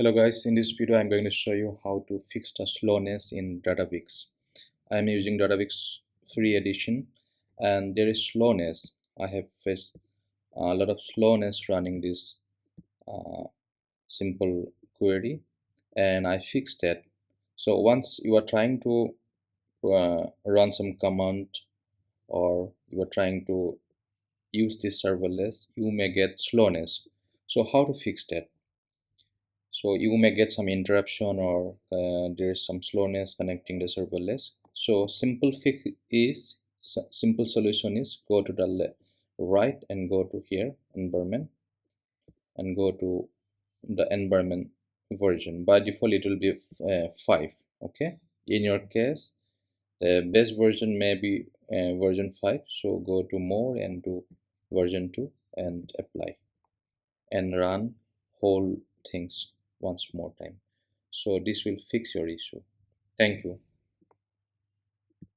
Hello guys, in this video I'm going to show you how to fix the slowness in Databricks. I'm using Databricks free edition and there is slowness. I have faced a lot of slowness running this uh, simple query and I fixed that. So once you are trying to run some command or you are trying to use this serverless, you may get slowness. So how to fix that? So you may get some interruption or there is some slowness connecting the serverless. So simple solution is go to the right and go to here environment and go to the environment version. By default it will be 5. Okay, in your case the best version may be version 5, so go to more and do version 2 and apply and run whole things once more time. So this will fix your issue. Thank you.